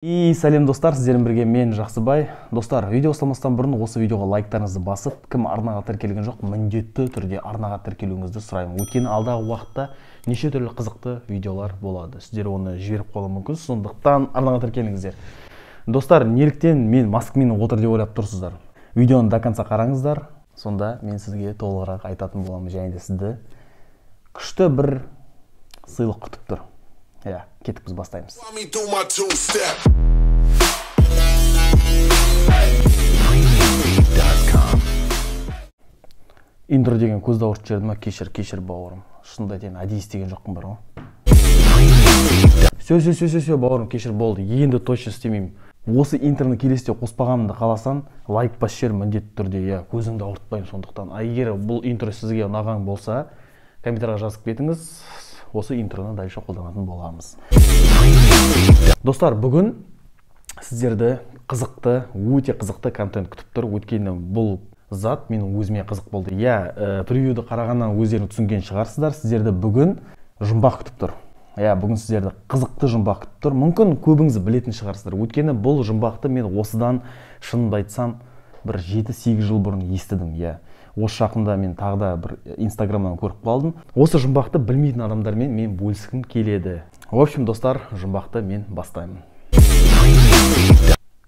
Сәлем достар, сіздермен бірге мен Жақсыбай. Достар, видео бастамастан бұрын осы видеоға лайктарыңызды басып, кім арнаға тіркелген жоқ, міндетті түрде арнаға тіркелуіңізді сұраймын. Өйткені алдағы уақытта неше түрлі қызықты видеолар болады. Сіздер оны жіберіп қалуы мүмкін, сондықтан арнаға тіркеліңіздер. Достар, неліктен мен маскамен отыр деп ойлап тұрсыздар? Видеоны до конца қараңыздар, сонда мен сізге толығырақ айтатын боламын, және де сізді күшті бір сыйлық күтіп тұр. Кетіп біз бастаймыз. Интро деген көзді ауыртып жіберді ма? Кешір бауырым. Шынында айтайын, әдейі істеген жоқпын бар ғой. Все, бауырым, кешір, болды. Енді точно істемеймін. Осы интроны келесіде қоспағанымды қаласаң, лайк бас жер міндетті түрде, көзіңді ауыртпаймын сондықтан. Егер бұл интро сізге ұнаған болса, комментарийға жазып кетіңіз. Осы интроны дальше қолданатын боламыз. Достар, бүгін сіздерді өте қызықты контент күтіп тұр. Өйткені бұл зат менің өзіме қызық болды. Превьюді қарағаннан өздерің түсінген шығарсыздар. Сіздерді бүгін жұмбақ күтіп тұр. Бүгін сіздерді қызықты жұмбақ күтіп тұр. Мүмкін көбіңіз білетін шығарсыздар. Өйткені бұл жұмбақты мен осыдан шынымды айтсам бір 7-8 жыл бұрын естідім. Осы жақында мен тағы да бір инстаграмнан көріп қалдым. Осы жұмбақты білмейтін адамдармен мен бөліскім келеді. В общем, достар, жұмбақты мен бастаймын.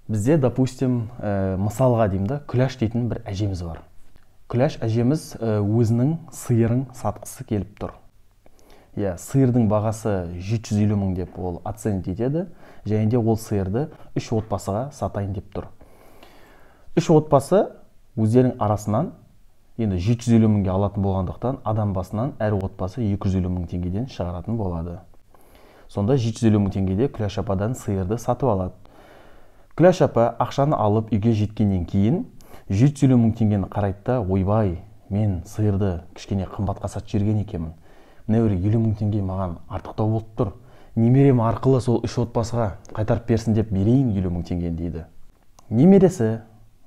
Бізде, допустим, мысалға деймді, Күләш дейтін бір әжеміз бар. Күләш әжеміз өзінің сиырын сатқысы келіп тұр. Сиырдың бағасы 750 мың деп ол оценить етеді, және де ол сиырды 3 отбасыға сатайын деп тұр. 3 отбасы өздерінің арасынан енді 750 мыңге алатын болғандықтан, адам басынан әр отбасы 250 мың теңгеден шығаратын болады. Сонда 750 мың теңгеде Күләш ападан сиырды сатып алады. Күләш апа ақшаны алып үйге жеткеннен кейін 750 мың теңгені қарайды, ойбай, мен сиырды кішкене қымбатқа сатып жіберген екенмін. Мына 50 мың теңге маған артықтау болып тұр. Немерем арқылы сол 3 отбасыға қайтарып берсін деп берейін 50 мың теңгені дейді. Немересі,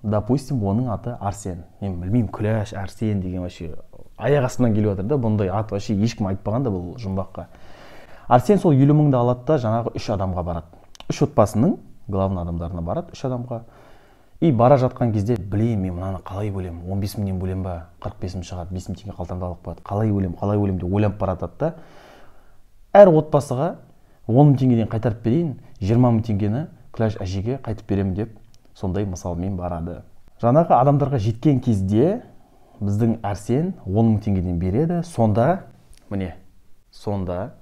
допустим, оның аты Арсен. Мен білмеймін, Күләш, Арсен деген вообще аяқ астынан келіп жатыр да, бұндай ат вообще ешкім айтпаған да бұл жұмбаққа. Арсен сол 50 мыңды алады да, жаңағы 3 адамға барады. 3 отбасының главный адамдарына барады, 3 адамға. Бара жатқан кезде, білейін, мен мынаны қалай бөлем? 15 мыңнен бөлем ба? 45 мың шығады, 5 мың теңге қалтамда алып қояды. Қалай бөлем деп ойланып барады да. Әр отбасыға 10 мың теңгеден қайтарып берейін, 20 мың теңгені Күләш әжеге қайтып беремін деп сондай мысалмен барады. Жаңағы адамдарға жеткен кезде біздің Арсен 10 мың теңгеден береді. Сонда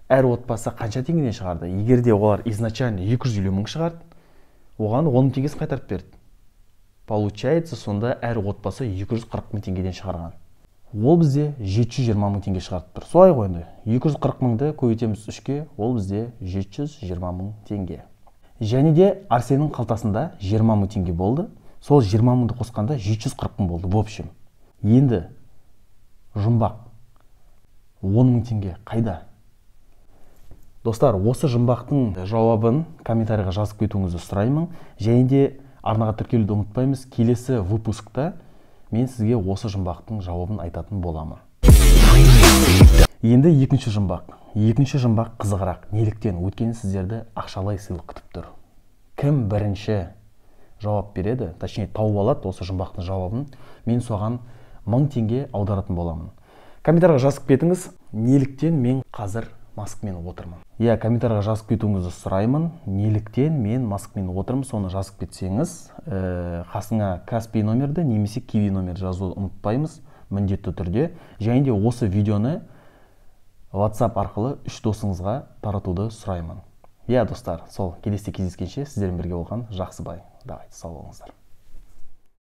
әр отбасы қанша теңгеден шығарды? Егер де олар изначально 250 мың шығарды, оған 10 мың теңгесін қайтарып берді. Получается, сонда әр отбасы 240 мың теңгеден шығарған. Ол бізде 720 мың теңге шығарып тұр. Солай қойды. 240 мыңды көбейтеміз 3-ке, ол бізде 720 мың теңге. Және де Арсеннің қалтасында 20 мың теңге болды. Сол 20 мыңды қосқанда 740 мың болды. В общем, енді жұмбақ 10 мың теңге қайда? Достар, осы жұмбақтың жауабын комментарийға жазып кетуіңізді сұраймын. Және де арнаға тіркелуді ұмытпаймыз. Келесі выпускта мен сізге осы жұмбақтың жауабын айтатын боламын. Енді екінші жұмбақ. Екінші жұмбақ қызығырақ. Неліктен? Өйткені сіздерді ақшалай сыйлық күтіп тұр. Кім бірінші жауап береді, точнее тауып алады осы жұмбақтың жауабын, мен соған 1000 теңге аударатын боламын. Комментарийға жазып кетіңіз, неліктен мен қазір маскамен отырмын. Комментарийға жазып кетуіңізді сұраймын. Неліктен мен маскамен отырмын, соны жазып кетсеңіз, қасыңа Каспий номерді немесе Киви номерді жазуды ұмытпаймыз, міндетті түрде. Және де осы видеоны WhatsApp арқылы 3 досыңызға таратуды сұраймын. Достар, сол келесі кездескенше сіздермен бірге болған Жақсыбай. Давайте, сау болыңыздар.